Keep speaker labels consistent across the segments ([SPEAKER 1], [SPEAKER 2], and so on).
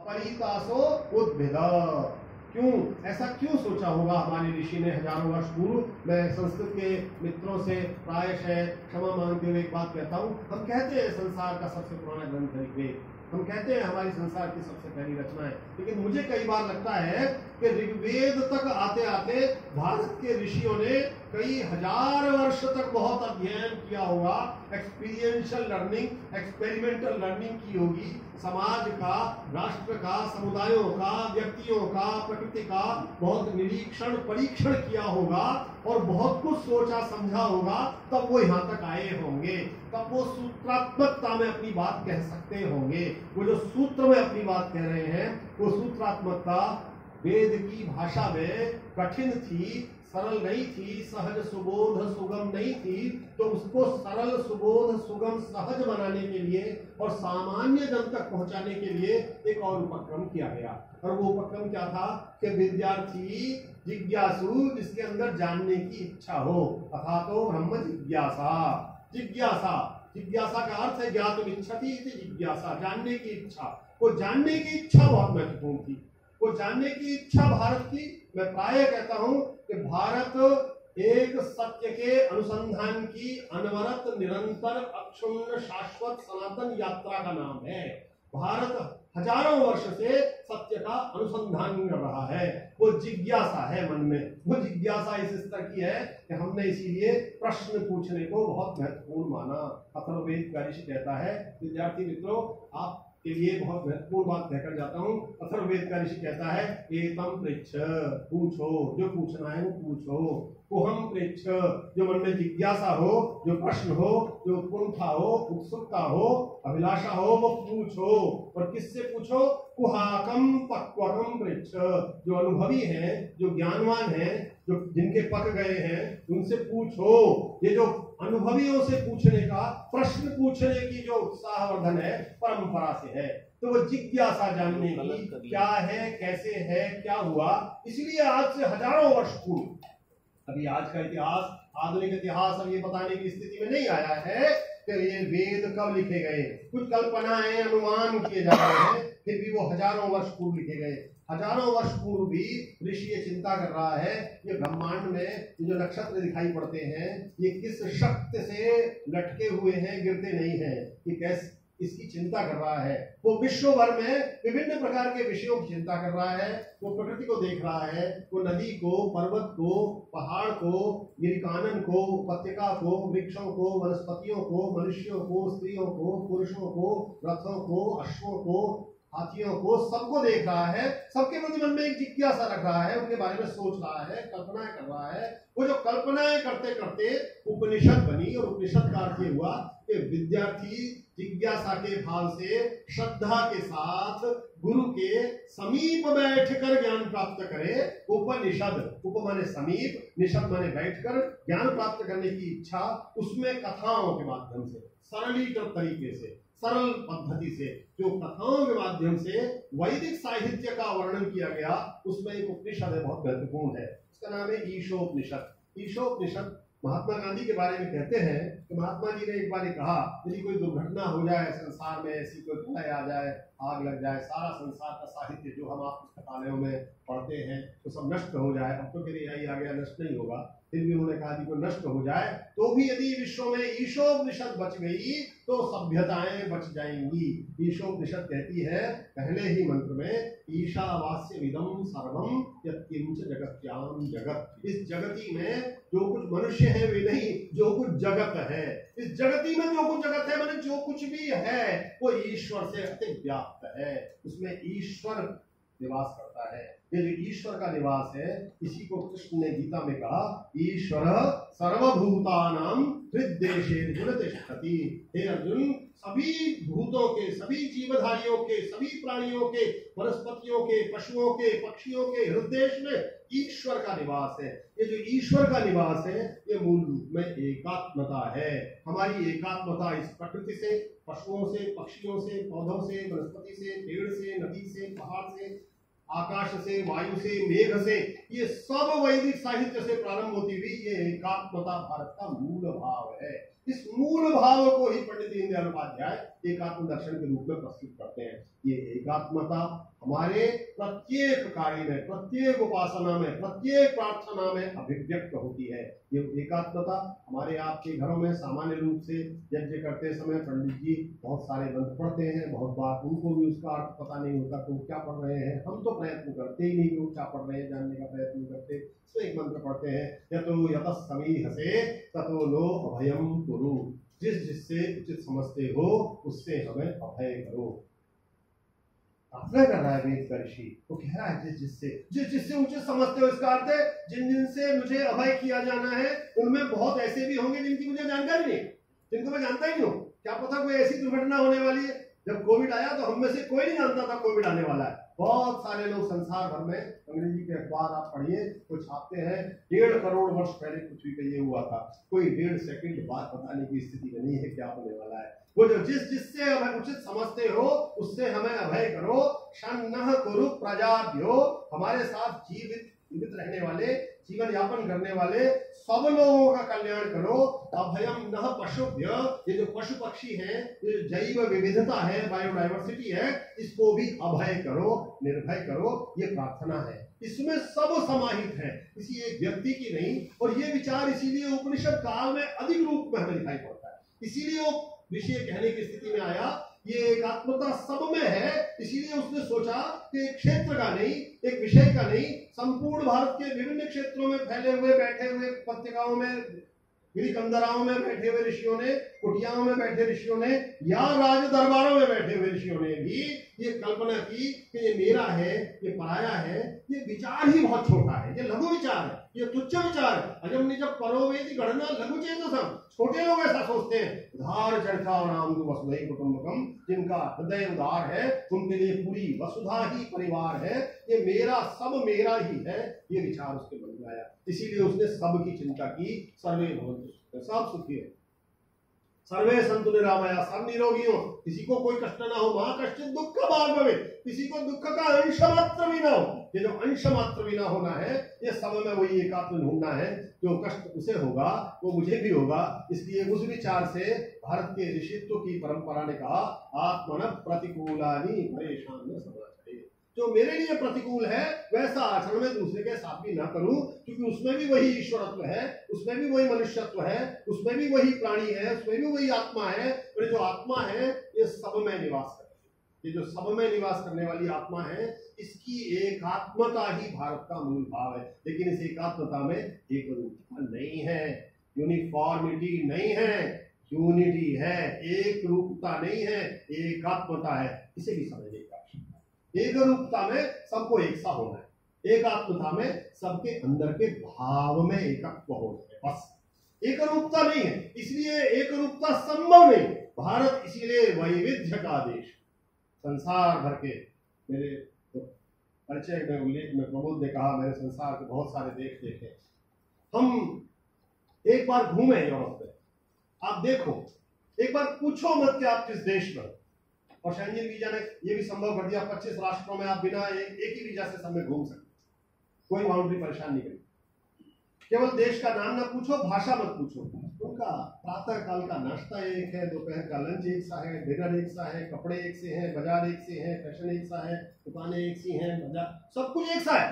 [SPEAKER 1] परितासो उद्भिद। क्यों ऐसा क्यों सोचा होगा हमारे ऋषि ने हजारों वर्ष पूर्व। मैं संस्कृत के मित्रों से प्रायशः क्षमा मांगते हुए एक बात कहता हूँ। हम कहते हैं संसार का सबसे पुराना ग्रंथ ऋग्वेद, हम कहते हैं हमारी संसार की सबसे पहली रचना है, लेकिन मुझे कई बार लगता है कि ऋग्वेद तक आते आते भारत के ऋषियों ने कई हजार वर्ष तक बहुत अध्ययन किया होगा, एक्सपीरियंशियल लर्निंग, एक्सपेरिमेंटल लर्निंग की होगी। समाज का, राष्ट्र का, समुदायों का, व्यक्तियों का, प्रकृति का बहुत निरीक्षण परीक्षण किया होगा और बहुत कुछ सोचा समझा होगा, तब वो यहाँ तक आए होंगे, तब वो सूत्रात्मकता में अपनी बात कह सकते होंगे। वो जो सूत्र में अपनी बात कह रहे हैं, वो सूत्रात्मकता वेद की भाषा में कठिन थी, सरल नहीं थी, सहज सुबोध सुगम नहीं थी। तो उसको सरल सुबोध सुगम सहज बनाने के लिए और सामान्य जन तक पहुंचाने के लिए एक और उपक्रम किया गया। और वो उपक्रम क्या था कि विद्यार्थी जिज्ञासु, जिसके अंदर जानने की इच्छा हो, अथा तो ब्रह्म जिज्ञासा। जिज्ञासा, जिज्ञासा का अर्थ है ज्ञातुम इच्छति इति जिज्ञासा, जानने की इच्छा। वो जानने की इच्छा बहुत महत्वपूर्ण थी। वो जानने की इच्छा भारत की, मैं प्राय कहता हूं कि भारत एक सत्य के अनुसंधान की अनवरत निरंतर अक्षुण्ण शाश्वत सनातन यात्रा का नाम है। भारत हजारों वर्ष से सत्य का अनुसंधान कर रहा है। वो जिज्ञासा है मन में, वो जिज्ञासा इस स्तर की है कि हमने इसीलिए प्रश्न पूछने को बहुत महत्वपूर्ण माना। अथर्ववेद का ऋषि कहता है, विद्यार्थी मित्रों आप के लिए बहुत महत्वपूर्ण बात कहकर जाता हूँ। अथर्ववेद का ऋषि कहता है, एतम पृच्छ, पूछो, जो पूछना है वो पूछो। कुहम पृच्छ, जो मन में जिज्ञासा हो, जो प्रश्न हो, जो उत्कंठा हो, उत्सुकता हो, अभिलाषा हो, वो पूछो। और किससे पूछो? कुहाकम पक्वकम पृच्छ, जो अनुभवी हैं, जो ज्ञानवान हैं, जो जिनके पक गए हैं, उनसे पूछो। ये जो अनुभवियों से पूछने का, प्रश्न पूछने की जो उत्साहवर्धन है, परंपरा से है। तो वो जिज्ञासा जानने की क्या है, कैसे है, क्या हुआ। इसलिए आज से हजारों वर्ष पूर्व, अभी आज का इतिहास, आधुनिक इतिहास अब ये बताने की स्थिति में नहीं आया है कि ये वेद कब लिखे गए। कुछ कल्पनाएं, अनुमान किए जा रहे हैं, फिर भी वो हजारों वर्ष पूर्व लिखे गए। हजारों वर्ष पूर्व भी ऋषि ये चिंता कर रहा है, ये ब्रह्मांड में ये जो नक्षत्र दिखाई पड़ते हैं, ये किस शक्ति से लटके हुए हैं, गिरते नहीं हैं, ये कैसे, इसकी चिंता कर रहा है। वो विश्व भर में विभिन्न प्रकार के विषयों की चिंता कर रहा है। वो प्रकृति को देख रहा है, वो नदी को, पर्वत को, पहाड़ को, गिरिकानन को, उपत्यका को, वृक्षों को, वनस्पतियों को, मनुष्यों को, स्त्रियों को, पुरुषों को, रथों को, अश्वों को, हाथियों को, सबको देख रहा है। सबके प्रति मन में एक जिज्ञासा रख रहा है, उनके बारे में सोच रहा है, कल्पनाएं कर रहा है। वो जो कल्पनाएं करते करते उपनिषद बनी, और उपनिषद का अर्थ ये हुआ कि विद्यार्थी जिज्ञासा के भाव से, श्रद्धा के साथ गुरु के समीप बैठकर ज्ञान प्राप्त करे। उपनिषद, उप माने समीप, निषद माने बैठकर ज्ञान प्राप्त करने की इच्छा, उसमें कथाओं के माध्यम से, सरलीकृत तरीके से, सरल पद्धति से, जो कथाओं के माध्यम से वैदिक साहित्य का वर्णन किया गया, उसमें एक उपनिषद है, बहुत महत्वपूर्ण है। उसका नाम है ईशोपनिषद। ईशोपनिषद महात्मा गांधी के बारे में कहते हैं कि महात्मा जी ने एक बार कहा, यदि कोई दुर्घटना हो जाए संसार में, ऐसी कोई प्रलय आ जाए, आग लग जाए, सारा संसार का साहित्य जो हम आप पुस्तकालयों में पढ़ते हैं तो सब नष्ट हो जाए। अब तो फिर यही आ गया, नष्ट नहीं होगा। फिर भी उन्होंने कहा कि कोई नष्ट हो जाए तो भी यदि विश्व में ईशोपनिषद बच गई तो सभ्यताएं बच जाएंगी। ईशोपनिषद कहती है पहले ही मंत्र में, ईशावास्य विदम सर्वम यत्किंच जगत्याम जगत। इस जगती में जो कुछ मनुष्य है वे नहीं, जो कुछ जगत है, इस जगती में जो कुछ जगत है, माने जो कुछ भी है, वो ईश्वर से अति व्याप्त है। उसमें ईश्वर निवास करता है। ये जो ईश्वर का निवास है, इसी को कृष्ण ने गीता में कहा, ईश्वर सर्वभूतानां हृद्देशेर्जुन तिष्ठति। हे अर्जुन, सभी भूतों के, सभी जीवधारियों के, सभी प्राणियों के, वनस्पतियों के, पशुओं के, पक्षियों के हृदय में ईश्वर का निवास है। ये जो ईश्वर का निवास है, ये मूल रूप में एकात्मता है। हमारी एकात्मता इस प्रकृति से, पशुओं से, पक्षियों से, पौधों से, वनस्पति से, पेड़ से, नदी से, पहाड़ से, आकाश से, वायु से, मेघ से, ये सब वैदिक साहित्य से प्रारंभ होती हुई ये एकात्मता भारत का मूल भाव है। इस मूल भाव को ही पंडित दीनदयाल उपाध्याय एकात्म दर्शन के रूप में प्रस्तुत करते हैं। ये एकात्मता हमारे प्रत्येक कार्य में, प्रत्येक उपासना में, प्रत्येक प्रार्थना में अभिव्यक्त होती है। ये एकात्मता हमारे आपके घरों में सामान्य रूप से यज्ञ करते समय पंडित जी बहुत सारे मंत्र पढ़ते हैं, बहुत बार उनको भी उसका अर्थ पता नहीं होता तो क्या पढ़ रहे हैं। हम तो प्रयत्न करते ही नहीं कि वो क्या पढ़ रहे हैं, जानने का प्रयत्न करते। तो एक मंत्र पढ़ते हैं, यतो यतः समीहसे ततो नो अभयम कुरु। जिस जिससे उचित समझते हो उससे हमें अभय करो। प्रार्थना कर रहा है वेद का ऋषि, वो कह रहा है जिस जिससे उचित समझते हो, इसका अर्थ है जिन जिनसे मुझे अभय किया जाना है उनमें बहुत ऐसे भी होंगे जिनकी मुझे जानकारी नहीं, जिनको मैं जानता ही नहीं हूँ। क्या पता कोई ऐसी दुर्घटना होने वाली है। जब कोविड आया तो हम में से कोई नहीं जानता था कोविड आने वाला है। बहुत सारे लोग संसार भर में, अंग्रेजी के अखबार आप पढ़िए तो छापते हैं 1.5 करोड़ वर्ष पहले पृथ्वी पे ये हुआ था, कोई 1.5 सेकंड बाद बताने की स्थिति में नहीं है क्या होने वाला है। वो जो जिससे हमें उचित समझते हो उससे हमें अभय करो। क्षण कुरु प्रजाभ्यो, हमारे साथ जीवित रहने वाले, जीवन यापन करने वाले सब लोगों का कल्याण करो। अभयम न पशुभ्य, ये जो पशु पक्षी है, ये जैव विविधता है, बायोडाइवर्सिटी है, इसको भी अभय करो, निर्भय करो। ये प्रार्थना है, इसमें सब समाहित है, किसी एक व्यक्ति की नहीं। और ये विचार इसीलिए उपनिषद काल में अधिक रूप में हमें दिखाई पड़ता है। इसीलिए वो विषय कहने की स्थिति में आया, ये एकात्मता सब में है। इसीलिए उसने सोचा कि एक क्षेत्र का नहीं, एक विषय का नहीं, संपूर्ण भारत के विभिन्न क्षेत्रों में फैले हुए, बैठे हुए, पत्रिकाओं में, गिरिकंदराओं में बैठे हुए ऋषियों ने, कुटियाओं में बैठे ऋषियों ने, या राज दरबारों में बैठे हुए ऋषियों ने भी ये कल्पना की कि ये मेरा है, ये पराया है। ये विचार ही बहुत छोटा है, ये लघु विचार है, ये तुच्छ विचार है। अजम निज परोवेति गणना लघु चेतसम, छोटे लोग ऐसा सोचते हैं। उदार चरिता नाम वसुधैव कुटुंबकम, जिनका हृदय उदार है उनके लिए पूरी वसुधा ही परिवार है। ये मेरा, सब मेरा ही है, ये विचार उसके मन में आया। इसीलिए उसने सब की चिंता की। सर्वे भवन्तु, सब सुखी है, सर्वे सन्तु निरामया, सब निरोगी हो, किसी को कोई कष्ट ना हो। मां कष्ट दुख भाग भवे, किसी को दुख का अंश मात्र भी ना हो। ये जो अंश मात्र भी ना होना है, ये सब में वही एकात्म ढूंढना है। जो कष्ट उसे होगा वो मुझे भी होगा। इसलिए उस विचार से भारत के ऋषित्व की परंपरा ने कहा, आत्मन प्रतिकूलानि परेशान न समाचरे। जो मेरे लिए प्रतिकूल है वैसा आचरण में दूसरे के साथ भी ना करूं, क्योंकि उसमें भी वही ईश्वरत्व है, उसमें भी वही मनुष्यत्व है, उसमें भी वही प्राणी है, उसमें भी वही आत्मा है। और जो आत्मा है ये सब में निवास करती है। ये जो सब में निवास करने वाली आत्मा है, इसकी एकात्मता ही भारत का मूल भाव है। लेकिन इस एकात्मता में एक रूपता नहीं है, यूनिफॉर्मिटी नहीं है, यूनिटी है, एक रूपता नहीं है, एकात्मता है। इसे भी समझने की आवश्यकता है। एक रूपता में सबको एक सा होना है, एकात्मता में सबके अंदर के भाव में एकत्व होना है, बस। एक रूपता नहीं है, इसलिए एक रूपता संभव नहीं। भारत इसीलिए वैविध्य का देश। संसार भर के, मेरे परिचय में उल्लेख में प्रमोद ने कहा, मैंने संसार के बहुत सारे देश देखे। हम एक बार घूमे यूरोप में, आप देखो, एक बार पूछो मत कि आप किस देश में। और शेंजन वीजा ने यह भी संभव कर दिया, 25 राष्ट्रों में आप बिना एक ही वीजा से सब में घूम सकते, कोई बाउंड्री परेशान नहीं करेगी। केवल देश का नाम ना पूछो, भाषा मत पूछो। उनका प्रातः काल का नाश्ता एक है, दोपहर का लंच एक सा है, डिनर एक सा है, कपड़े एक से हैं, बाजार एक से हैं, फैशन एक सा है, दुकानें एक सी हैं, सब कुछ एक सा है,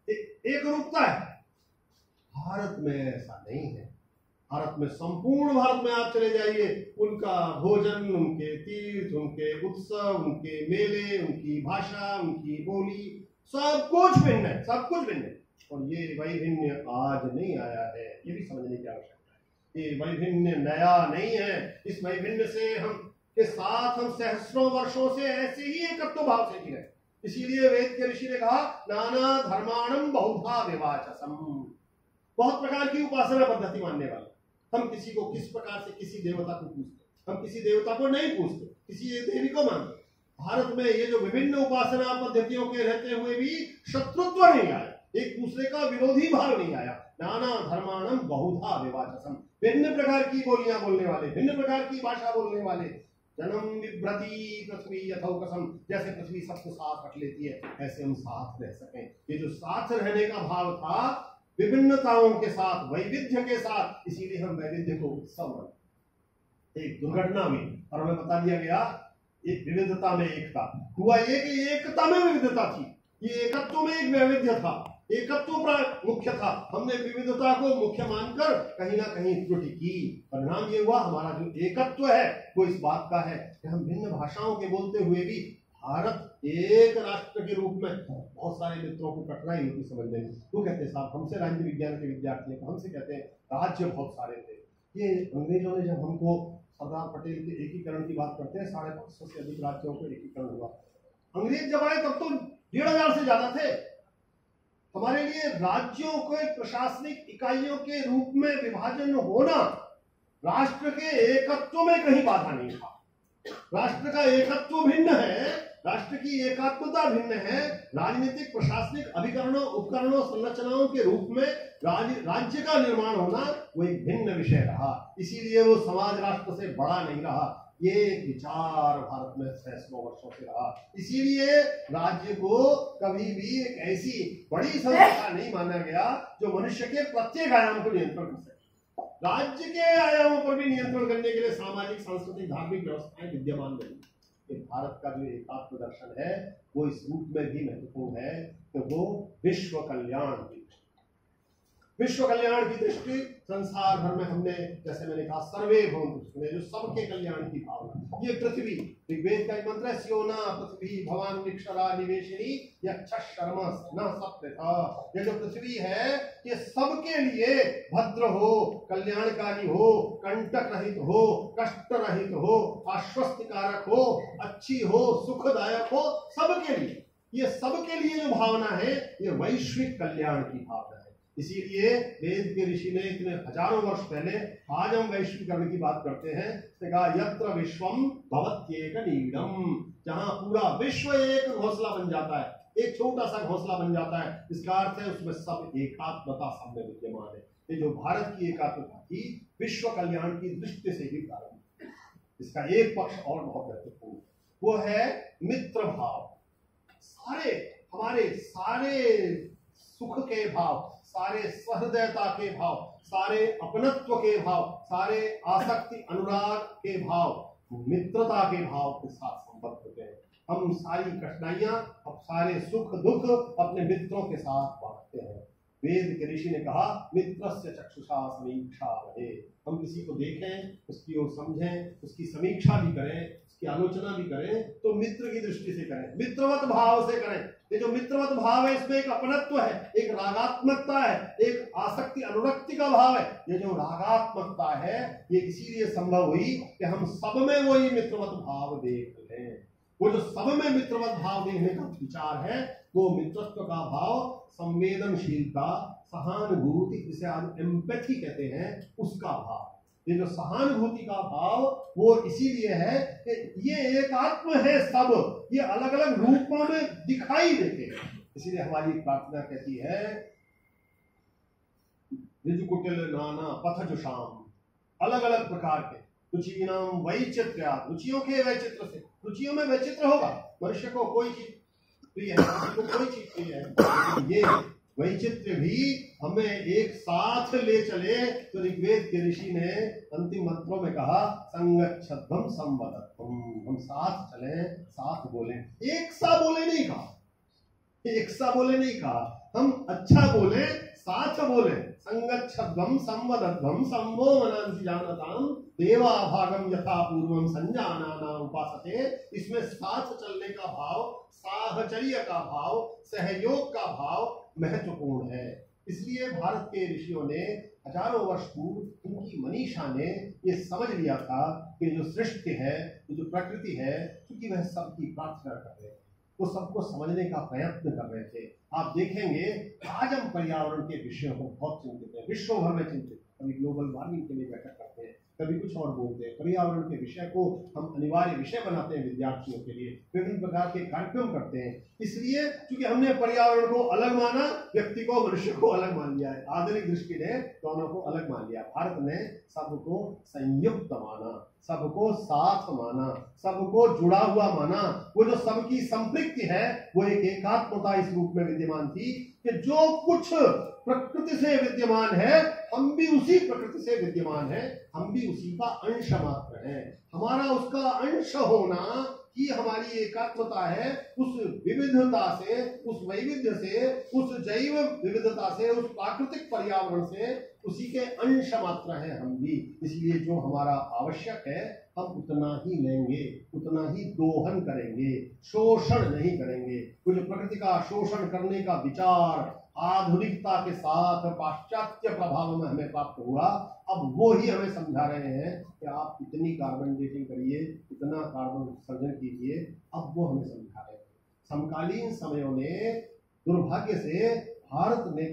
[SPEAKER 1] एक रूपता है। भारत में ऐसा नहीं है। भारत में, संपूर्ण भारत में आप चले जाइए, उनका भोजन, उनके तीर्थ, उनके उत्सव, उनके मेले, उनकी भाषा, उनकी बोली, सब कुछ भिन्न है, सब कुछ भिन्न है। और ये वैभिन्य आज नहीं आया है, ये भी समझने की आवश्यकता है। ये वैभिन्य नया नहीं है। इस वैभिन्य से हम के साथ हम सहस्रों वर्षों से ऐसे ही एकत्व भाव से जी रहे। इसीलिए वेद के ऋषि ने कहा, नाना धर्माणम बहुधा विवाचसम, बहुत प्रकार की उपासना पद्धति मानने वाले। हम किसी को किस प्रकार से किसी देवता को पूजते, हम किसी देवता को नहीं पूजते, किसी एक देवी को मानते। भारत में ये जो विभिन्न उपासना पद्धतियों के रहते हुए भी शत्रुत्व नहीं आया, एक दूसरे का विरोधी भाव नहीं आया। नाना धर्माणम बहुधा विवाचसम, भिन्न प्रकार की बोलियां बोलने वाले, भिन्न प्रकार की भाषा बोलने वाले। जन्म विभ्रति पृथ्वी यथौकसम, जैसे पृथ्वी सबको साथ रख लेती है, ऐसे हम साथ रह सकें। ये जो साथ रहने का भाव था, विभिन्नताओं के साथ, वैविध्य के साथ, इसीलिए हम वैविध्य को उत्सव मानते। एक दुर्घटना हुई और हमें बता दिया गया एक विविधता में एकता। हुआ ये कि एकता में विविधता थी, ये एकत्व में एक वैविध्य था, एकत्व मुख्य था। हमने विविधता को मुख्य मानकर कहीं ना कहीं त्रुटि की। परिणाम ये हुआ हमारा जो एकत्व है वो इस बात का है कि हम भिन्न भाषाओं के बोलते हुए भी भारत एक राष्ट्र के रूप में बहुत सारे मित्रों को कठिनाई होती समझने में। वो कहते हैं साहब हमसे राज्य विज्ञान के विद्यार्थी हैं, हमसे कहते हैं राज्य बहुत सारे थे। ये अंग्रेजों ने जब हमको सरदार पटेल के एकीकरण की बात करते हैं, 550 से अधिक राज्यों को एकीकरण हुआ। अंग्रेज जब आए तब तो 1500 से ज्यादा थे। हमारे लिए राज्यों के प्रशासनिक इकाइयों के रूप में विभाजन होना राष्ट्र के एकत्व में कहीं बाधा नहीं था। राष्ट्र का एकत्व भिन्न है, राष्ट्र की एकात्मता भिन्न है। राजनीतिक प्रशासनिक अभिकरणों, उपकरणों, संरचनाओं के रूप में राज्य का निर्माण होना वो एक भिन्न विषय रहा। इसीलिए वो समाज राष्ट्र से बड़ा नहीं रहा। ये एक विचार भारत में सैकड़ों वर्षों से रहा। इसीलिए राज्य को कभी भी एक ऐसी बड़ी संस्था नहीं माना गया जो मनुष्य के प्रत्येक आयाम को नियंत्रण कर सके। राज्य के आयामों पर भी नियंत्रण करने के लिए सामाजिक, सांस्कृतिक, धार्मिक व्यवस्थाएं विद्यमान नहीं। ये भारत का जो एकात्म दर्शन है वो इस रूप में भी महत्वपूर्ण है कि वो विश्व कल्याण की दृष्टि संसार भर में हमने, जैसे मैंने कहा, सर्वे भवन्तु, जो सबके कल्याण की भावना। ये पृथ्वी, ऋग्वेद का एक मंत्र है, स्योना पृथ्वी भवान निक्षरा निवेशिनी यक्षः शर्म न सप्तथा। ये जो पृथ्वी है ये सबके लिए भद्र हो, कल्याणकारी हो, कंटक रहित हो, कष्ट रहित हो, आश्वस्तिकारक हो, अच्छी हो, सुखदायक हो, सबके लिए। ये सबके लिए जो भावना है ये वैश्विक कल्याण की भावना है। इसीलिए वेद के ऋषि ने इतने हजारों वर्ष पहले, आज हम वैश्वीकरण की बात करते हैं, कहा यत्र विश्वम भवत्येक नीडम, जहां पूरा विश्व एक घोंसला बन जाता है, एक छोटा सा घोंसला बन जाता है, इसका अर्थ है उसमें सब एकात्मता सब में विद्यमान है। ये जो भारत की एकात्मता थी विश्व कल्याण की दृष्टि से ही प्रारंभ। इसका एक पक्ष और बहुत महत्वपूर्ण, वो है मित्र भाव। सारे हमारे सारे सुख के भाव, सारे सहृदयता के भाव, सारे अपनत्व के भाव, सारे आसक्ति अनुराग के भाव मित्रता के भाव के साथ संबद्ध होते हैं। हम सारी कठिनाइयां, अब सारे सुख दुख अपने मित्रों के साथ बांटते हैं। वेद के ऋषि ने कहा मित्रस्य चक्षुषा समीक्षा रहे। हम किसी को देखें, उसकी ओर समझें, उसकी समीक्षा भी करें, उसकी आलोचना भी करें तो मित्र की दृष्टि से करें, मित्रवत भाव से करें। ये जो मित्रवत भाव है इसमें एक अपनत्व है, एक रागात्मकता है, एक आसक्ति अनुरक्ति का भाव है। ये जो रागात्मकता है ये इसीलिए संभव हुई कि हम सब में वही मित्रवत भाव देख लें। वो जो सब में मित्रवत भाव देखने का विचार है वो मित्रत्व का भाव, संवेदनशीलता, सहानुभूति, जिसे आज एम्पैथी कहते हैं, उसका भाव। ये जो सहानुभूति का भाव वो इसीलिए है कि ये एक आत्म है, सब ये अलग अलग रूपों में दिखाई देते हैं। इसीलिए हमारी प्रार्थना कहती है ऋजुकुटिल नाना पथजुषाम, अलग अलग प्रकार के रुचिनाम वैचित्र्या, रुचियों के वैचित्र से। रुचियों में वैचित्र होगा, मनुष्य को कोई चीज प्रिय है, किसी को कोई चीज प्रिय है, ये वैचित्र भी हमें एक साथ ले चले। तो ऋग्वेद के ऋषि ने अंतिम मंत्रों में कहा संगच्छध्वम संवदध्वम, हम साथ चलें, साथ बोलें। एक सा बोले नहीं कहा, एक सा बोले नहीं कहा, हम अच्छा बोले, साथ बोले। संगच्छध्वम संवदध्वम संवो मनांसि जानताम देवा भागम यथा पूर्वम संजानाना उपासते। इसमें साथ चलने का भाव, साहचर्य का भाव, सहयोग का भाव महत्वपूर्ण है। इसलिए भारत के ऋषियों ने हजारों वर्ष पूर्व, उनकी मनीषा ने ये समझ लिया था कि जो सृष्टि है, जो प्रकृति है, क्योंकि वह सबकी प्रार्थना कर रहे थे, वो सबको समझने का प्रयत्न कर रहे थे। आप देखेंगे आज हम पर्यावरण के विषयों को बहुत चिंतित हैं, विश्व भर में चिंतित। कभी ग्लोबल वार्मिंग के लिए बैठक करते हैं, कभी कुछ और बोलते हैं। पर्यावरण के विषय को हम अनिवार्य विषय बनाते हैं विद्यार्थियों के लिए, विभिन्न प्रकार के कार्यक्रम करते हैं। इसलिए क्योंकि हमने पर्यावरण को अलग माना, व्यक्ति को, मनुष्य को अलग मान लिया है। आधुनिक दृष्टि ने दोनों को अलग मान लिया। भारत ने सबको संयुक्त माना। सबको साथ माना, सबको जुड़ा हुआ माना। वो जो सबकी संपृक्ति है वो एक एकात्मता इस रूप में विद्यमान थी कि जो कुछ प्रकृति से विद्यमान है हम भी उसी प्रकृति से विद्यमान है, हम भी उसी का अंश मात्र है। हमारा उसका अंश होना ही हमारी एकात्मता है। उस विविधता से, उस वैविध्य से, उस जैव विविधता से, उस प्राकृतिक पर्यावरण से उसी के अंश मात्र है हम भी। इसलिए जो हमारा आवश्यक है हम उतना ही लेंगे, उतना ही दोहन करेंगे, शोषण नहीं करेंगे। कुछ प्रकृति का शोषण करने का विचार आधुनिकता के साथ पाश्चात्य प्रभाव में हमें प्राप्त हुआ। अब वो ही हमें समझा रहे हैं कि आप इतनी कार्बन डेटिंग करिए, इतना कार्बन उत्सर्जन कीजिए। अब वो हमें समझा रहे हैं। समकालीन समयों में दुर्भाग्य से भारत ने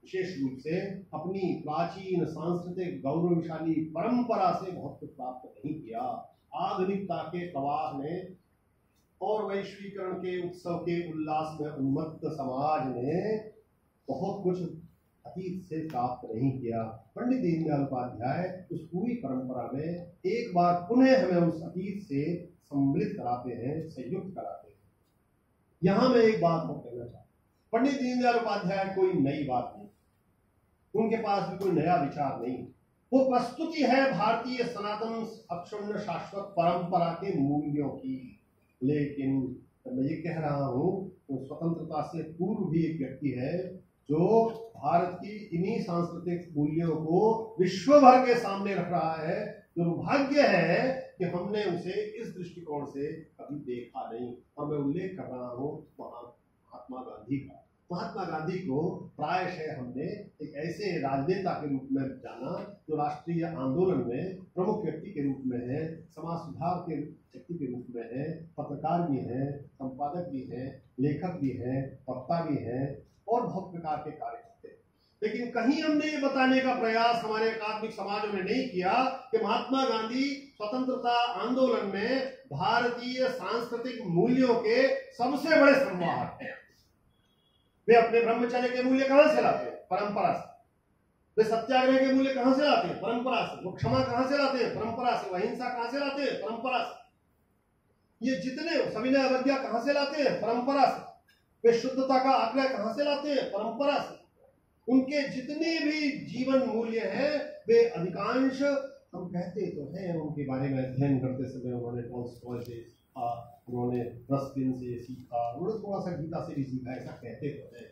[SPEAKER 1] विशेष रूप से अपनी प्राचीन सांस्कृतिक गौरवशाली परंपरा से बहुत कुछ प्राप्त नहीं किया। आधुनिकता के प्रवाह में और वैश्वीकरण के उत्सव के उल्लास में उन्मत्त समाज ने बहुत कुछ अतीत से प्राप्त नहीं किया। पंडित दीनदयाल उपाध्याय उस पूरी परंपरा में एक बार पुनः हमें उस अतीत से सम्मिलित कराते हैं, संयुक्त कराते हैं। यहां मैं एक बात को कहना चाहता हूं, पंडित दीनदयाल उपाध्याय कोई नई बात नहीं, उनके पास भी कोई नया विचार नहीं। वो प्रस्तुति है भारतीय सनातन अक्षुण्ण शाश्वत परंपरा के मूल्यों की। लेकिन मैं ये कह रहा हूं तो स्वतंत्रता से पूर्व भी एक व्यक्ति है जो भारत की इन्हीं सांस्कृतिक मूल्यों को विश्व भर के सामने रख रहा है। दुर्भाग्य है कि हमने उसे इस दृष्टिकोण से कभी देखा नहीं। और मैं उल्लेख कर रहा हूं महात्मा गांधी का। महात्मा गांधी को प्रायशः हमने एक ऐसे राजनेता के रूप में जाना जो राष्ट्रीय आंदोलन में प्रमुख व्यक्ति के रूप में है, समाज सुधार के व्यक्ति के रूप में है, पत्रकार भी हैं, संपादक भी हैं, लेखक भी हैं, वक्ता भी हैं और बहुत प्रकार के कार्य करते हैं। लेकिन कहीं हमने ये बताने का प्रयास हमारे अकादमिक समाजों ने नहीं किया कि महात्मा गांधी स्वतंत्रता आंदोलन में भारतीय सांस्कृतिक मूल्यों के सबसे बड़े संवाहक हैं। वे अपने ब्रह्मचर्य के मूल्य कहां से लाते हैं? परंपरा से। वे सत्याग्रह के मूल्य कहां से लाते हैं? परंपरा से। वो क्षमा कहां से लाते हैं? परंपरा से। अहिंसा कहां से लाते हैं? परंपरा से। ये जितने सविनय अवज्ञा कहां से लाते हैं? परंपरा से। वे शुद्धता का आग्रह कहां से लाते हैं? परंपरा से। उनके जितने भी जीवन मूल्य हैं वे अधिकांश, हम कहते तो हैं उनके बारे में अध्ययन करते समय उन्होंने टॉल्स्टॉय से सीखा, उन्होंने रस्किन से सीखा, उन्होंने थोड़ा सा गीता से भी सीखा, ऐसा कहते तो हैं।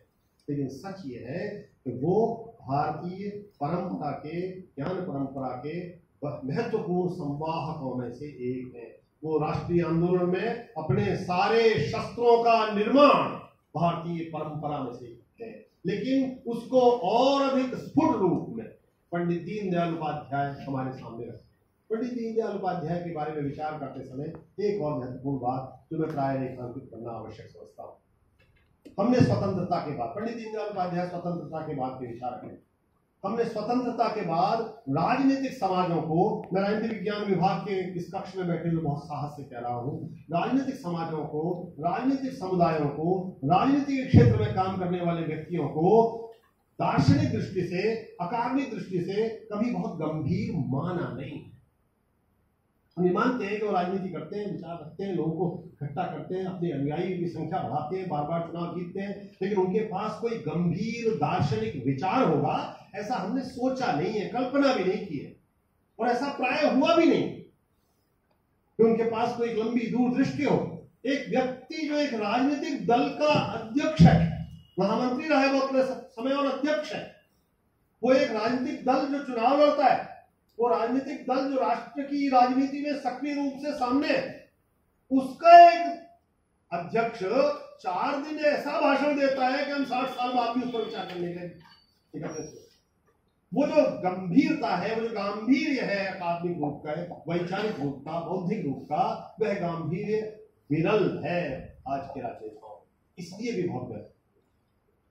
[SPEAKER 1] लेकिन सच ये है कि वो भारतीय परंपरा के, ज्ञान परंपरा के महत्वपूर्ण संवाहकों में से एक है। वो राष्ट्रीय आंदोलन में अपने सारे शस्त्रों का निर्माण भारतीय परंपरा में से है। लेकिन उसको और अधिक स्फुट रूप में पंडित दीनदयाल उपाध्याय हमारे सामने रखते हैं। पंडित दीनदयाल उपाध्याय के बारे में विचार करते समय एक और महत्वपूर्ण बात जो मैं प्राय रेखांकित करना आवश्यक समझता हूँ। हमने स्वतंत्रता के बाद, पंडित दीनदयाल उपाध्याय स्वतंत्रता के बाद के विचार करें। हमने स्वतंत्रता के बाद राजनीतिक समाजों को, मैं राजनीतिक विज्ञान विभाग के इस कक्ष में बैठे हुए बहुत साहस से कह रहा हूँ, राजनीतिक समाजों को, राजनीतिक समुदायों को, राजनीतिक क्षेत्र में काम करने वाले व्यक्तियों को दार्शनिक दृष्टि से, अकादमिक दृष्टि से कभी बहुत गंभीर माना नहीं। हम ये मानते हैं कि वो राजनीति करते हैं, विचार रखते हैं, लोगों को इकट्ठा करते हैं, अपने अनुयायी की संख्या बढ़ाते हैं, बार बार चुनाव जीतते हैं, लेकिन उनके पास कोई गंभीर दार्शनिक विचार होगा ऐसा हमने सोचा नहीं है, कल्पना भी नहीं की है, और ऐसा प्राय हुआ भी नहीं कि उनके पास कोई लंबी दूरदृष्टि हो। एक व्यक्ति जो एक राजनीतिक दल का अध्यक्ष है, महामंत्री रहा है बहुत समय और अध्यक्ष है, वो एक राजनीतिक दल जो चुनाव लड़ता है, वो राजनीतिक दल जो राष्ट्र की राजनीति में सक्रिय रूप से सामने है, उसका एक अध्यक्ष 4 दिन ऐसा भाषण देता है कि हम 60 साल बाद भी उस पर विचार करने के। वो जो गंभीरता है, वो जो गांधीर्य है अकादमिक रूप का, वैचारिक रूप का, बौद्धिक रूप का, वह गांधीर्य विरल है आज के राजनेताओं, इसलिए भी बहुत बेहतर।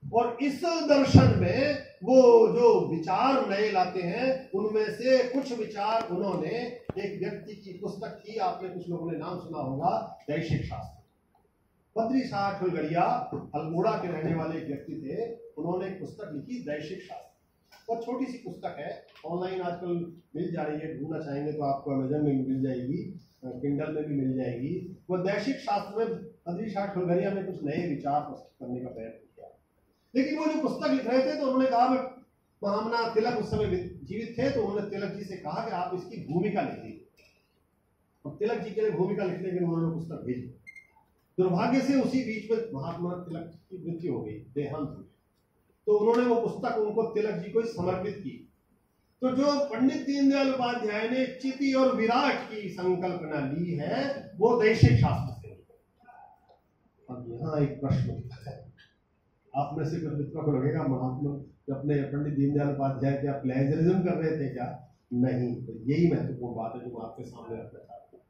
[SPEAKER 1] और इस दर्शन में वो जो विचार नए लाते हैं उनमें से कुछ विचार उन्होंने, एक व्यक्ति की पुस्तक थी, आपने कुछ लोगों ने नाम सुना होगा, दैशिक शास्त्र। बद्री शाह ठुलगड़िया अल्मोड़ा के रहने वाले एक व्यक्ति थे, उन्होंने एक पुस्तक लिखी दैशिक शास्त्र। बहुत छोटी सी पुस्तक है, ऑनलाइन आजकल मिल जा रही है, ढूंढना चाहेंगे तो आपको अमेजन में मिल जाएगी, किंडल में भी मिल जाएगी। वो दैशिक शास्त्र में अदृशा ठुलगरिया ने कुछ नए विचार प्रस्तुत करने का प्रयत्न किया, लेकिन वो जो पुस्तक लिख रहे थे तो उन्होंने कहा, महामना तिलक उस समय जीवित थे, तो उन्होंने तिलक जी से कहा कि आप इसकी भूमिका लिखिए, और तिलक जी के लिए भूमिका लिखने के लिए उन्होंने पुस्तक भेजी। दुर्भाग्य से उसी बीच में महात्मा तिलक की मृत्यु हो गई, देहांत हो गया, तो उन्होंने वो पुस्तक उनको तिलक जी को समर्पित की। तो जो पंडित दीनदयाल उपाध्याय ने चिति और विराट की संकल्पना ली है वो दैशिक शास्त्र से। अब यहाँ एक प्रश्न उठता है, आप में से कुछ मित्रों को लगेगा महात्मा अपने पंडित दीनदयाल उपाध्याय क्या प्लेजरिज्म कर रहे थे क्या? नहीं, तो यही महत्वपूर्ण बात है जो मैं आपके सामने रखना चाहता हूँ।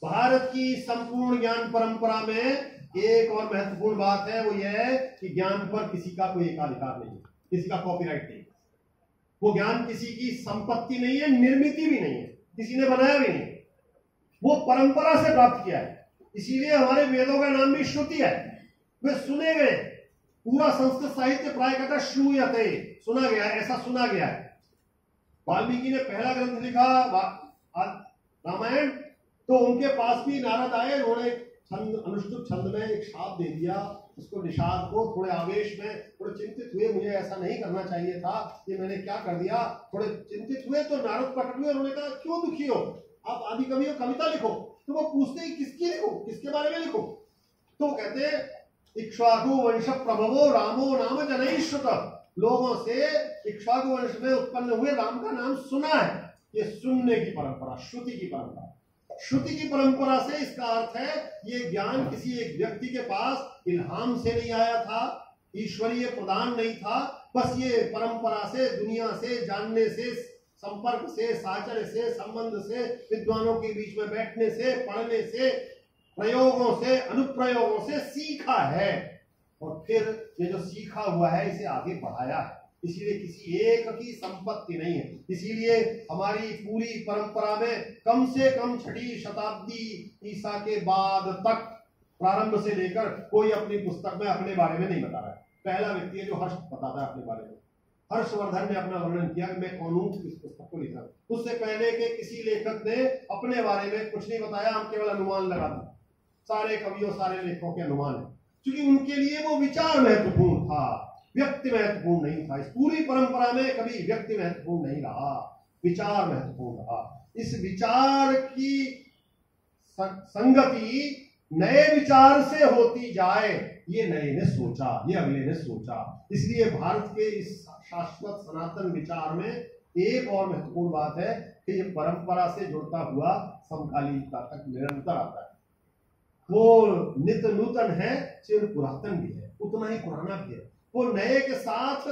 [SPEAKER 1] भारत की संपूर्ण ज्ञान परंपरा में एक और महत्वपूर्ण बात है, वो यह है कि ज्ञान पर किसी का कोई एकाधिकार नहीं, किसी का कॉपीराइट नहीं। वो ज्ञान किसी की संपत्ति नहीं है, निर्मिति भी नहीं है, किसी ने बनाया भी नहीं, वो परंपरा से प्राप्त किया है। इसीलिए हमारे वेदों का नाम भी श्रुति है, वे सुने गए। पूरा संस्कृत साहित्य प्राय कहता है श्रूयते, सुना गया है, ऐसा सुना गया है। वाल्मीकि ने पहला ग्रंथ लिखा रामायण, तो उनके पास भी नारद आए, उन्होंने छंद, अनुष्टुप छंद में एक शाप दे दिया उसको, निषाद को। थोड़े आवेश में थोड़े चिंतित हुए, मुझे ऐसा नहीं करना चाहिए था, ये मैंने क्या कर दिया। थोड़े चिंतित हुए तो नारद प्रकट हुए, उन्होंने कहा क्यों दुखी हो, आप आदि कवि हो, कविता लिखो। तो वो पूछते ही किसकी लिखो, किसके बारे में लिखो? तो कहते इक्ष्वाकु वंश प्रभवो रामो नाम जनैश्रुत, लोगों से इक्ष्वाकु वंश में उत्पन्न हुए राम का नाम सुना है। ये सुनने की परंपरा, श्रुति की परंपरा। श्रुति की परंपरा से इसका अर्थ है ये ज्ञान किसी एक व्यक्ति के पास इल्हाम से नहीं आया था, ईश्वरीय प्रदान नहीं था, बस ये परंपरा से, दुनिया से, जानने से, संपर्क से, साचर्य से, संबंध से, विद्वानों के बीच में बैठने से, पढ़ने से, प्रयोगों से, अनुप्रयोगों से सीखा है, और फिर ये जो सीखा हुआ है इसे आगे बढ़ाया है। इसीलिए किसी एक की संपत्ति नहीं है। इसीलिए हमारी पूरी परंपरा में कम से कम 6वीं शताब्दी ईसा के बाद तक, प्रारंभ से लेकर, कोई अपनी पुस्तक में अपने बारे में नहीं बता रहा है। पहला व्यक्ति है जो हर्ष बताता है अपने बारे में। हर्षवर्धन ने अपना वर्णन किया कि मैं कौन हूं, इस पुस्तक को लिखा। उससे पहले के किसी लेखक ने अपने बारे में कुछ नहीं बताया, हम केवल अनुमान लगाते। सारे कवियों, सारे लेखकों के अनुमान है, क्योंकि उनके लिए वो विचार महत्वपूर्ण था, व्यक्ति महत्वपूर्ण नहीं था। इस पूरी परंपरा में कभी व्यक्ति महत्वपूर्ण नहीं रहा, विचार महत्वपूर्ण रहा। इस विचार की संगति नए विचार से होती जाए, ये नए ने सोचा, ये अगले ने सोचा। इसलिए भारत के इस शाश्वत सनातन विचार में एक और महत्वपूर्ण बात है कि ये परंपरा से जुड़ता हुआ समकालीनता तक निरंतर आता है। वो नित्य नूतन है, चिर पुरातन भी है, उतना ही पुराना भी है। वो नए के साथ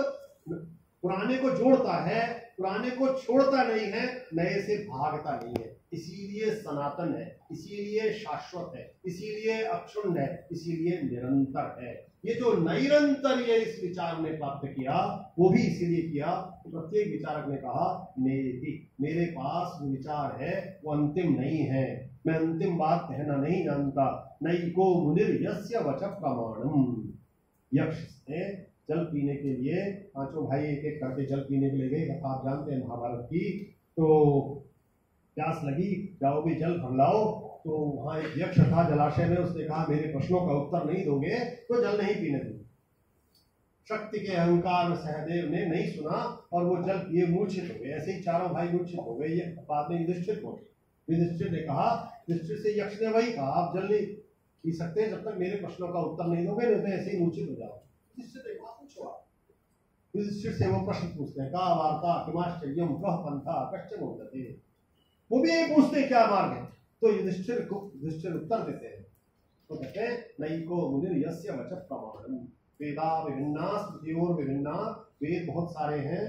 [SPEAKER 1] पुराने को जोड़ता है, पुराने को छोड़ता नहीं है, नए से भागता नहीं है। इसीलिए सनातन है, इसीलिए शाश्वत है, इसीलिए अक्षुण्ण है, इसीलिए निरंतर है। ये जो निरंतर ये इस विचार ने प्राप्त किया, वो भी इसीलिए किया। तो प्रत्येक विचारक ने कहा नेति, मेरे पास जो विचार है वो अंतिम नहीं है, मैं अंतिम बात कहना नहीं जानता। नैको मुनिर यस्य वच प्रमाणम। यक्ष ने जल पीने के लिए, पांचों भाई एक एक करके जल पीने के लिए गए। कथा आप जानते हैं महाभारत की। तो प्यास लगी, जाओ भी जल भर लाओ। तो वहां एक यक्ष था जलाशय में, उसने कहा मेरे प्रश्नों का उत्तर नहीं दोगे तो जल नहीं पीने दूंगा। शक्ति के अहंकार में सहदेव ने नहीं सुना और वो जल पिए मूर्छित हो गए। ऐसे ही चारों भाई मूर्छित हो गए। ये बाद में युधिष्ठिर पहुंचे। युधिष्ठिर ने कहा, युधिष्ठिर से यक्ष ने वही कहा, आप जल नहीं पी सकते जब तक मेरे प्रश्नों का उत्तर नहीं दोगे, नहीं तो ऐसे ही मूर्छित हो जाओ। युधिष्ठिर ने कहा पूछो आप। युधिष्ठिर से वो प्रश्न पूछते हैं, का वार्ता किमाश्चर्यम कह पंथा कश्चन होते। वो भी यही पूछते क्या मार्ग है। तो युधिष्ठिर उत्तर देते हैं, तो कहते हैं नैको मुनिर यस्य वच प्रमाणम। वेदा विभिन्ना स्मृतियोर विभिन्ना, वेद बहुत सारे हैं,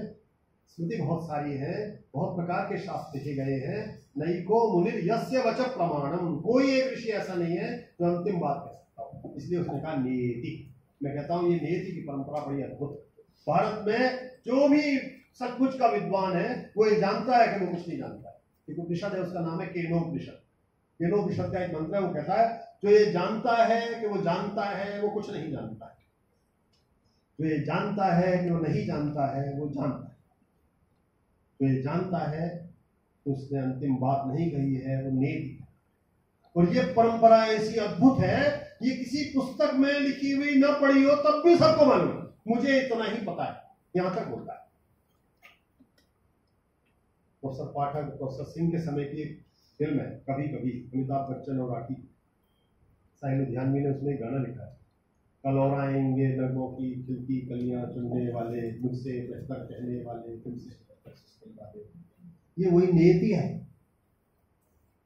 [SPEAKER 1] स्मृति बहुत सारी है, बहुत प्रकार के शास्त्र लिखे गए हैं। नैको मुनिर यस्य वच प्रमाणम, कोई एक ऋषि ऐसा नहीं है जो अंतिम बात कह सकता हो। इसलिए उसने कहा नेति। मैं कहता हूँ ये नेति की परंपरा बड़ी अद्भुत। भारत में जो भी सचमुच का विद्वान है वो ये जानता है कि वो कुछ नहीं जानता है। एक उपनिषद है, उसका नाम है केनोपनिषद। केनोपनिषद का एक मंत्र है, वो कहता है जो ये जानता है कि वो जानता है वो कुछ नहीं जानता है, जो ये जानता है कि वो नहीं जानता है वो जानता है। तो ये जानता है कि उसने अंतिम बात नहीं कही है, वो नेति। और ये परंपरा ऐसी अद्भुत है, ये किसी पुस्तक में लिखी हुई न पढ़ी हो तब भी सबको मालूम है, मुझे इतना ही पता है, यहां तक बोलता है। प्रोफेसर पाठक, प्रोफेसर सिंह के समय की फिल्म है कभी कभी, अमिताभ बच्चन और राखी साहिल लुधियानवी ने उसमें गाना लिखा है, कल और आएंगे नगमों की खिलती कलियां चुनने वाले, मुझसे बेहतर कहने वाले, तुमसे बेहतर सुनने वाले। ये वही नेति है,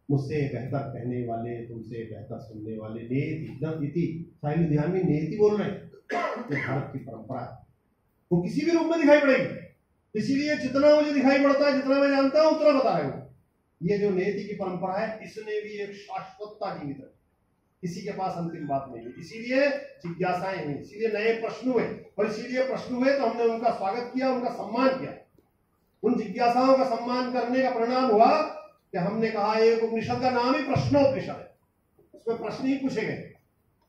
[SPEAKER 1] मुझसे बेहतर कहने वाले, तुमसे बेहतर सुनने वाले, नेति। साहिल लुधियानवी नेति बोल रहे हैं। ये भारत की परंपरा है, वो किसी भी रूप में दिखाई पड़ेगी। इसीलिए जितना मुझे दिखाई पड़ता है, जितना मैं जानता हूं उतना बता रहे हूं। ये जो नेति की परंपरा है, इसने भी एक शाश्वतता जीवित है, किसी के पास अंतिम बात नहीं है। इसीलिए जिज्ञासाएं हुई, इसीलिए नए प्रश्न हुए, और इसीलिए प्रश्न हुए तो हमने उनका स्वागत किया, उनका सम्मान किया। उन जिज्ञासाओं का सम्मान करने का परिणाम हुआ कि हमने कहा एक उपनिषद का नाम ही प्रश्नोपनिषद है, उसमें प्रश्न ही पूछे गए।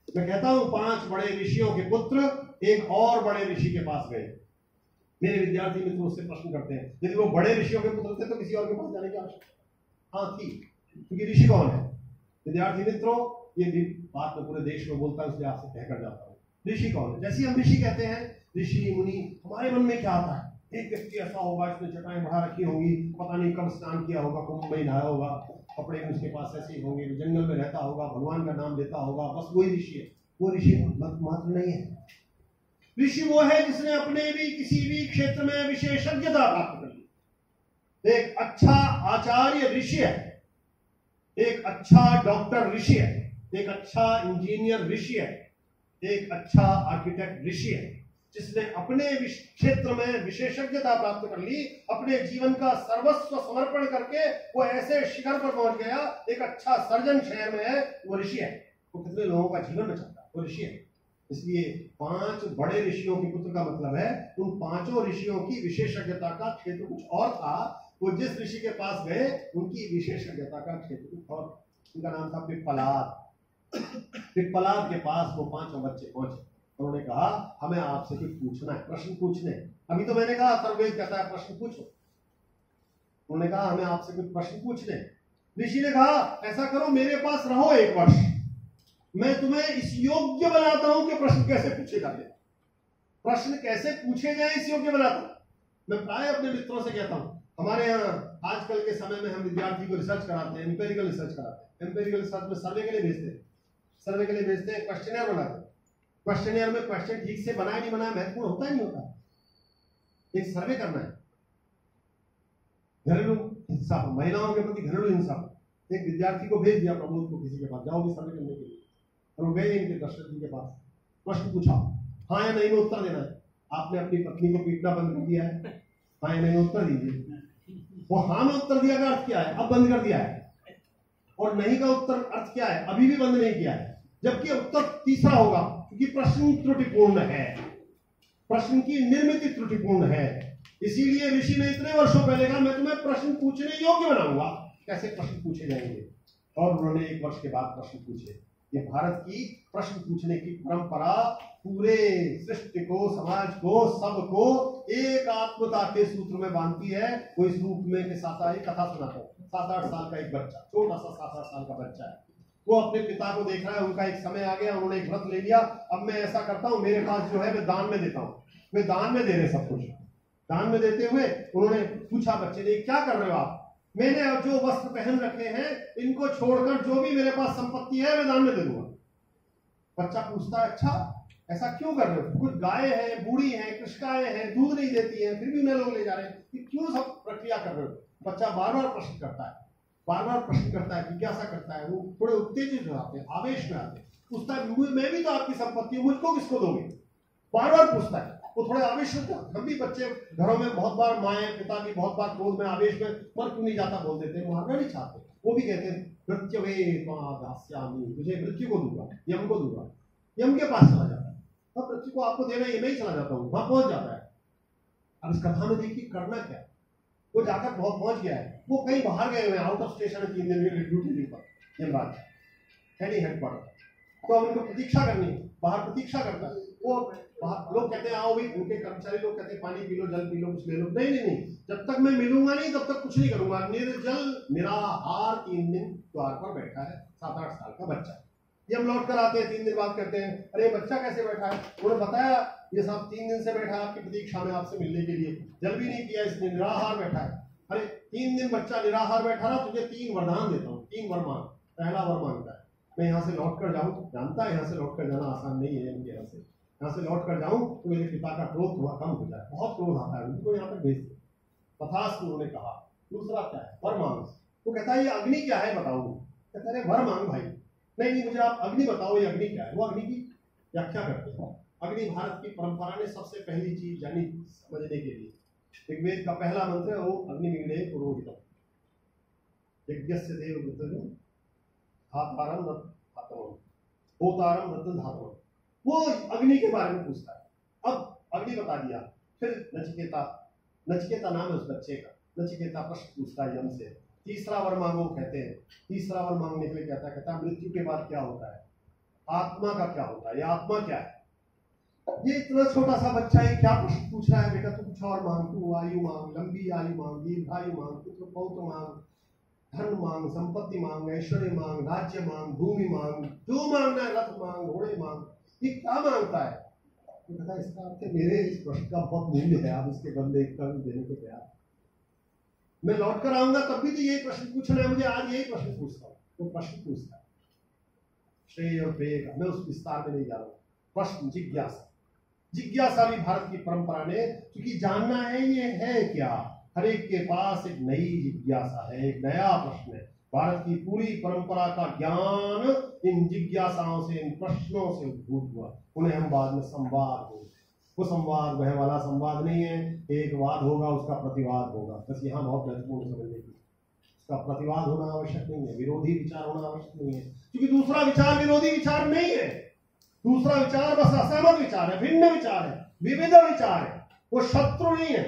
[SPEAKER 1] मैं कहता हूं 5 बड़े ऋषियों के पुत्र एक और बड़े ऋषि के पास गए। मेरे विद्यार्थी मित्र उससे प्रश्न करते हैं, यदि वो बड़े ऋषियों के पुत्र थे तो किसी और के पास जाने की आवश्यकता थी, क्योंकि ऋषि कौन है? विद्यार्थी मित्रों, ये भी बात मैं पूरे देश में बोलता हूं, इसलिए आपसे कहकर जाता हूं, ऋषि कौन है? जैसे हम ऋषि कहते हैं, ऋषि मुनि, हमारे मन में क्या आता है? एक व्यक्ति ऐसा होगा, इसने चटाई बढ़ा रखी होगी, पता नहीं कब स्नान किया होगा, कुंभ में नहाया होगा, कपड़े उसके पास ऐसे ही होंगे, जंगल में रहता होगा, भगवान का नाम लेता होगा, बस वही ऋषि है। वो ऋषि मात्र नहीं है। ऋषि वो है जिसने अपने भी किसी भी क्षेत्र में विशेषज्ञता प्राप्त कर ली। एक अच्छा आचार्य ऋषि है, एक अच्छा डॉक्टर ऋषि है, एक अच्छा इंजीनियर ऋषि है, एक अच्छा आर्किटेक्ट ऋषि है, जिसने अपने क्षेत्र में विशेषज्ञता प्राप्त कर ली, अपने जीवन का सर्वस्व समर्पण करके वो ऐसे शिखर पर पहुंच गया। एक अच्छा सर्जन शहर में है, वो ऋषि है। वो कितने लोगों का जीवन बचाता है, वो ऋषि है। इसलिए 5 बड़े ऋषियों के पुत्र का मतलब है उन 5 ऋषियों की विशेषज्ञता का क्षेत्र कुछ और था। वो जिस ऋषि के पास गए उनकी विशेषज्ञता का क्षेत्र कुछ और, उनका नाम था पिप्पलाद। पिप्पलाद के पास वो 5 बच्चे पहुंचे, उन्होंने कहा हमें आपसे कुछ पूछना है, प्रश्न पूछने। अभी तो मैंने कहा अथर्ववेद कहता है प्रश्न पूछो, उन्होंने कहा हमें आपसे कुछ प्रश्न पूछने। ऋषि ने कहा ऐसा करो, मेरे पास रहो 1 वर्ष, मैं तुम्हें इस योग्य बनाता हूं कि प्रश्न कैसे पूछे जाते, प्रश्न कैसे पूछे जाए इस योग्य बनाता हूं। मैं प्राय अपने मित्रों से कहता हूं, हमारे यहाँ आजकल के समय में हम विद्यार्थी को रिसर्च कराते हैं, एम्पेरिकल रिसर्च कराते हैं। एम्पेरिकल रिसर्च में सर्वे के लिए भेजते हैं, सर्वे के लिए भेजते हैं, क्वेश्चनर बनाते हैं। क्वेश्चनर में क्वेश्चन ठीक से बनाया नहीं बनाया महत्वपूर्ण होता ही नहीं होता, एक सर्वे करना है। घरेलू हिंसा, महिलाओं के प्रति घरेलू हिंसा, एक विद्यार्थी को भेज दिया प्रमोद को किसी के पास, जाओ भी सर्वे करने के लिए। और वो गए इनके दशरथ जी के पास, प्रश्न पूछा, हाँ या नहीं में उत्तर देना है। आपने अपनी पत्नी को पीटना बंद कर दिया है, हाँ या नहीं में उत्तर दीजिए। वो हाँ में उत्तर दिया का अर्थ क्या है? अब बंद कर दिया है। और नहीं का उत्तर अर्थ क्या है? अभी भी बंद नहीं किया है। जबकि उत्तर तीसरा होगा, क्योंकि प्रश्न त्रुटिपूर्ण है, प्रश्न की निर्मित त्रुटिपूर्ण है। इसीलिए ऋषि ने इतने वर्षों पहले कहा मैं तुम्हें प्रश्न पूछने योग्य बनाऊंगा, कैसे प्रश्न पूछे जाएंगे। और उन्होंने 1 वर्ष के बाद प्रश्न पूछे। ये भारत की प्रश्न पूछने की परंपरा पूरे सृष्टि को, समाज को, सबको एक आत्मता के सूत्र में बांधती है। वो इस रूप में के साथ एक कथा सुनाता हूँ। 7-8 साल का एक बच्चा, छोटा सा 7-8 साल का बच्चा है, वो अपने पिता को देख रहा है, उनका एक समय आ गया, उन्होंने एक व्रत ले लिया, अब मैं ऐसा करता हूँ, मेरे पास जो है मैं दान में देता हूँ। वे दान में दे रहे सब कुछ। दान में देते हुए उन्होंने पूछा बच्चे ने, क्या कर रहे हो आप? मैंने जो वस्त्र पहन रखे हैं इनको छोड़कर जो भी मेरे पास संपत्ति है मैं दान में दे दूंगा। बच्चा पूछता है अच्छा ऐसा क्यों कर रहे हो? कुछ गाय है, बूढ़ी है, कृषकाएं हैं, दूध नहीं देती है, फिर भी उन्हें लोग ले जा रहे हैं, कि क्यों सब प्रक्रिया कर रहे हो? बच्चा बार बार प्रश्न करता है, बार बार प्रश्न करता है, जिज्ञासा करता है। वो थोड़े उत्तेजित हो जाते हैं, आवेश में आते हैं, पूछता है मैं भी तो आपकी संपत्ति हूँ, मुझको किसको दोगे? बार बार पूछता है। वो थोड़े आवेश होते हैं। हम भी बच्चे घरों में बहुत बार, माएँ पिता भी बहुत बार क्रोध में, आवेश में मर क्यों नहीं जाता बोल देते हैं, मारना नहीं चाहते। वो भी कहते हैं मृत्युवे दास्यामि, तुझे मृत्यु को दूंगा, यम को दूंगा। यम के पास चला जाता है, अब मृत्यु को आपको देना, ये नहीं चला जाता हूँ, वहां पहुंच जाता है। अब इस कथा में देखिए करना क्या, वो जाकर बहुत पहुंच गया है, वो कहीं बाहर गए हुए, आउट ऑफ स्टेशन है, 3 दिन की ड्यूटी पर, ये बात है नहीं हेडक्वार्टर। तो अब उनको प्रतीक्षा करनी है, बाहर प्रतीक्षा करता है। वो लोग कहते हैं आओ भाई, उनके कर्मचारी लोग कहते हैं पानी पी लो, जल पी लो, कुछ ले लो। नहीं नहीं नहीं, जब तक मैं मिलूंगा नहीं तब तक कुछ नहीं करूंगा। निर्जल निराहार 3 दिन द्वार पर बैठा है 7-8 साल का बच्चा। ये हम लौट कर आते हैं 3 दिन बाद, कहते हैं अरे बच्चा कैसे बैठा है? उन्होंने बताया ये साहब 3 दिन से बैठा है आपकी प्रतीक्षा में, आपसे मिलने के लिए, जल भी नहीं किया इसने, निराहार बैठा है। अरे 3 दिन बच्चा निराहार बैठा रहा, तुझे 3 वरदान देता हूँ, 3 वर मांग। पहला वर मांगता है मैं यहाँ से लौट कर जाऊँ, जानता है यहाँ से लौट कर जाना आसान नहीं है इनके यहाँ से लौट कर जाऊँ तो मेरे पिता का क्रोध थोड़ा कम हो जाए, बहुत क्रोध आता है, उनको यहाँ पर भेज दे। तथास्तु उन्होंने कहा। दूसरा क्या है? वर मांग। वो कहता है ये अग्नि क्या है बताओ। कहता है वर मांग भाई। नहीं नहीं, मुझे आप अग्नि बताओ, ये अग्नि क्या है। वो अग्नि की व्याख्या करते हैं। अग्नि भारत की परंपरा ने सबसे पहली चीज जानी समझने के लिए, ऋग्वेद का पहला मंत्र है वो अग्निमीडे पुरोहितम यज्ञस्य देव धातारम धातवम होतारम रत्न धातवम। वो अग्नि के बारे में पूछता है। अब अग्नि बता दिया, फिर नचिकेता नाम है उस बच्चे का, नचिकेता प्रश्न पूछता है यम से, तीसरा वर मांगो कहते हैं। तीसरा वर मांगने के लिए कहता है मृत्यु के बाद क्या होता है, आत्मा का क्या होता है, ये आत्मा क्या है। ये इतना छोटा सा बच्चा है, क्या प्रश्न पूछ रहा है? बेटा तू कुछ और मांग, तू आयु मांग, लंबी आयु मांग, दीर्घायु मांग, पुत्र पौत्र मांग, धन मांग, संपत्ति मांग, ऐश्वर्य मांग, राज्य मांग, भूमि मांग, जो मांगना है, रथ मांग, घोड़े मांग, ये क्या मांगता है? तो कहता है इसका अर्थ मेरे इस प्रश्न का बहुत मूल्य है, आप इसके बदले एक कर्ज देने को तैयार। मैं लौट कर आऊंगा तब भी तो यही प्रश्न पूछना है मुझे, आज यही प्रश्न पूछता हूँ। तो प्रश्न पूछता है श्रेय और प्रेय का, मैं उस विस्तार में नहीं जा रहा हूँ। प्रश्न जिज्ञासा, जिज्ञासा भी भारत की परंपरा ने, क्योंकि जानना है ये है क्या, हर एक के पास एक नई जिज्ञासा है, एक नया प्रश्न है। भारत की पूरी परंपरा का ज्ञान इन जिज्ञासाओं से, इन प्रश्नों से उद्भूत हुआ। उन्हें हम बाद में संवाद बोलते हैं। वो संवाद वह वाला संवाद नहीं है, एक वाद होगा उसका प्रतिवाद होगा, बस यहाँ बहुत महत्वपूर्ण समझने की। उसका प्रतिवाद होना आवश्यक नहीं है, विरोधी विचार होना आवश्यक नहीं है, क्योंकि दूसरा विचार विरोधी विचार नहीं है। दूसरा विचार बस असहमत विचार है, भिन्न विचार है, विविध विचार है, वो शत्रु नहीं है।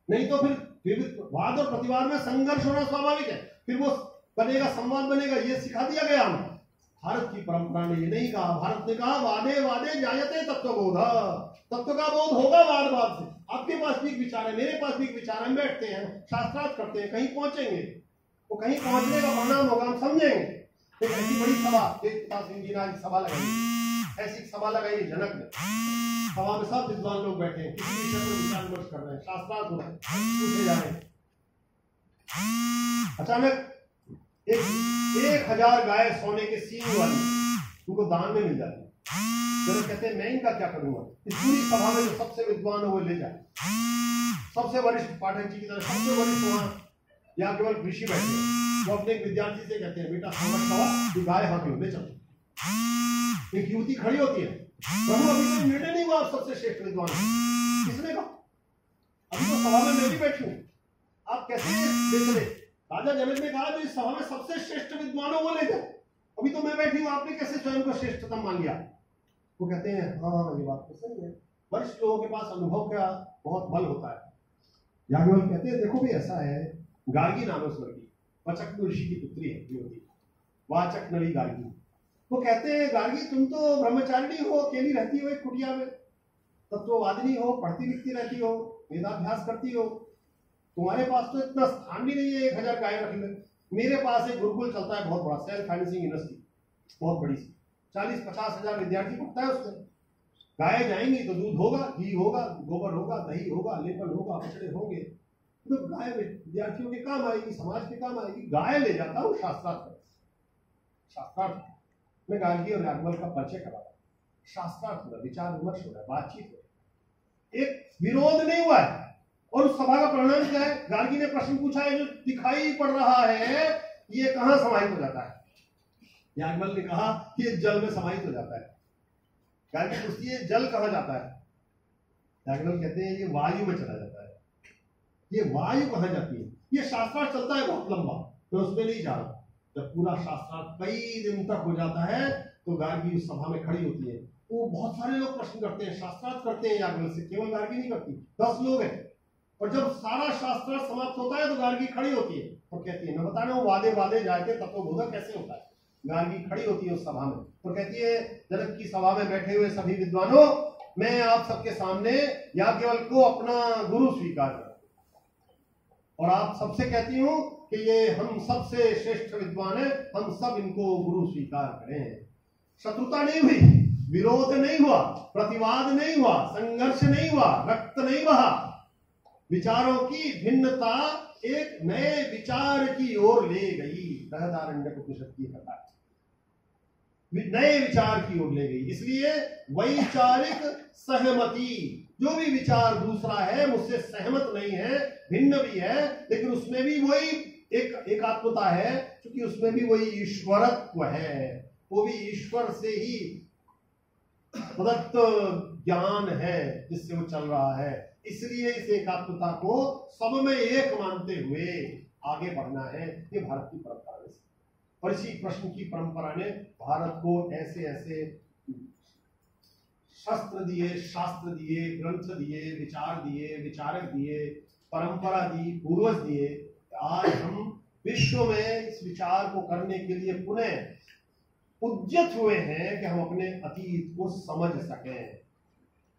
[SPEAKER 1] नहीं तो फिर वाद और प्रतिवाद में संघर्ष होना स्वाभाविक है, फिर वो बनेगा, संवाद बनेगा। ये सिखा दिया गया हमें। भारत की परंपरा ने ये नहीं कहा। भारत ने कहा वादे वादे जायते तत्वबोध, तत्व का बोध होगा वाद वाद से। आपके पास भी एक विचार है, मेरे पास भी एक विचार है, हम बैठते हैं, शास्त्रार्थ करते हैं, कहीं पहुंचेंगे, वो कहीं पहुंचने का परिणाम होगा, हम समझेंगे। एक ऐसी बड़ी सभा, एक इंजीनियर सभा लगाई, ऐसी सभा लगाई जनक ने, सभा में सब विद्वान लोग बैठे हैं, किसी विषय पर विचार विमर्श कर रहे हैं, शास्त्रार्थ हो रहा है, पूछे जा रहे हैं। अचानक 1000 गाय सोने के सींग वाली उनको दान में मिल जाती है। जनक कहते हैं मैं इनका क्या करूंगा, इस पूरी सभा में जो सबसे विद्वान है वो ले जाए। सबसे वरिष्ठ पाठक जी की तरह सबसे वरिष्ठ वहां या केवल ऋषि बैठे हैं, वो अपने एक विद्यार्थी से कहते हैं बेटा समझ सभा गाय हाथ में ले चलो। एक युवती खड़ी होती है, प्रभु अभी तो निर्णय नहीं हुआ आप सबसे श्रेष्ठ विद्वान। किसने कहा? अभी तो सभा में मैं भी बैठी हूँ, आप कैसे देख रहे? राजा जनक ने कहा जो इस सभा में सबसे श्रेष्ठ विद्वानों को ले जाए, अभी तो मैं बैठी हूँ, आपने कैसे स्वयं को श्रेष्ठतम मान लिया? वो कहते हैं हाँ ये बात तो सही है, वरिष्ठ लोगों के पास अनुभव का बहुत बल होता है। याज्ञवल्क्य कहते हैं देखो भी ऐसा है, गार्गी नाम है उस लड़की, वचक ऋषि की पुत्री है युवती, वाचक नवी गार्गी। वो कहते हैं गार्गी तुम तो ब्रह्मचारिणी हो, अकेली रहती हो एक कुटिया में, तत्ववादिनी हो, पढ़ती लिखती रहती हो, वेदाभ्यास करती हो, तुम्हारे पास तो इतना स्थान भी नहीं है 1000 गाय रख ले। मेरे पास एक गुरुकुल चलता है बहुत बड़ा, सेल्फ फाइनेंसिंग यूनिवर्सिटी, बहुत बड़ी सी, 40-50 हजार विद्यार्थी पढ़ता है उसमें। गाय जाएंगी तो दूध होगा, घी होगा, गोबर होगा, दही होगा, लेपन होगा, बछड़े होंगे, तो गाय विद्यार्थियों के काम आएगी, समाज के काम आएगी। गाय ले जाता हूँ शास्त्रार्थ, शास्त्रार्थ में गार्गी और याज्ञवल्क्य का परिचय करा, शास्त्रार्थ हो रहा, विचार विमर्श हो रहा है, बातचीत हो रही, एक विरोध नहीं हुआ है। और उस सभा का परिणाम क्या है? गार्गी ने प्रश्न पूछा है जो दिखाई पड़ रहा है ये कहां समाहित हो जाता है? याज्ञवल्क्य ने कहा कि ये जल में समाहित हो जाता है। गार्गी पूछती है जल कहां जाता है? याज्ञवल्क्य कहते हैं ये वायु में चला जाता है। ये वायु कहां जाती है? ये शास्त्रार्थ चलता है बहुत लंबा, मैं उसमें नहीं जा रहा। जब पूरा शास्त्रार्थ कई दिन तक हो जाता है तो गार्गी उस सभा में खड़ी होती है। वो बहुत सारे लोग प्रश्न करते हैं, शास्त्रार्थ करते हैं याज्ञवल्क्य से, केवल गार्गी नहीं करती, 10 लोग हैं। और जब सारा शास्त्र समाप्त होता है तो गार्गी खड़ी होती है और कहती है मैं बता रहा हूँ वादे वादे जाके तत्वबोध कैसे होता है। गार्गी खड़ी होती है उस सभा में, तो कहती है जनक की सभा में बैठे हुए सभी विद्वानों, मैं आप सबके सामने याज्ञवल्क्य को अपना गुरु स्वीकार करता हूं, और आप सबसे कहती हूं कि ये हम सबसे श्रेष्ठ विद्वान है, हम सब इनको गुरु स्वीकार करें। शत्रुता नहीं हुई, विरोध नहीं हुआ, प्रतिवाद नहीं हुआ, संघर्ष नहीं हुआ, रक्त नहीं बहा, विचारों की भिन्नता एक नए विचार की ओर ले गई। बृहदारण्यक उपनिषद की कथा नए विचार की ओर ले गई। इसलिए वैचारिक सहमति, जो भी विचार दूसरा है मुझसे सहमत नहीं है, भिन्न भी है, लेकिन उसमें भी वही एक एकात्मता है, क्योंकि उसमें भी वही ईश्वरत्व है, वो भी ईश्वर से ही प्रदत्त ज्ञान है जिससे वो चल रहा है। इसलिए इस एकात्मता को सब में एक मानते हुए आगे बढ़ना है, ये भारत की परंपरा है। और इसी प्रश्न की परंपरा ने भारत को ऐसे ऐसे शस्त्र दिए, शास्त्र दिए, ग्रंथ दिए, विचार दिए, विचारक दिए, परंपरा दी, पूर्वज दिए। आज हम विश्व में इस विचार को करने के लिए पुनः उद्यत हुए हैं कि हम अपने अतीत को समझ सकें।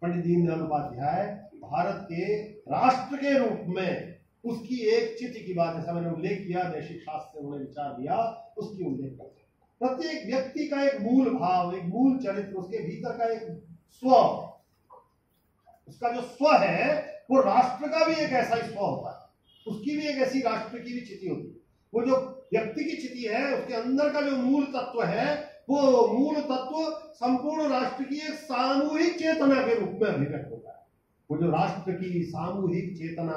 [SPEAKER 1] पंडित दीनदयाल उपाध्याय भारत के राष्ट्र के रूप में उसकी एक चिट्ठी की बात, जैसा मैंने उल्लेख किया, दैशिक शास्त्र से उन्होंने विचार दिया, उसकी उल्लेख करते हैं। प्रत्येक व्यक्ति का एक मूल भाव, एक मूल चरित्र, उसके भीतर का एक स्व, उसका जो स्व है वो राष्ट्र का भी एक ऐसा ही स्व होता है, उसकी भी एक ऐसी राष्ट्र की भी चिति होती है। वो जो व्यक्ति की चिति है उसके अंदर का जो मूल तत्व है, वो मूल तत्व संपूर्ण राष्ट्र की एक सामूहिक चेतना के रूप में अभिव्यक्त होता है। वो जो राष्ट्र की सामूहिक चेतना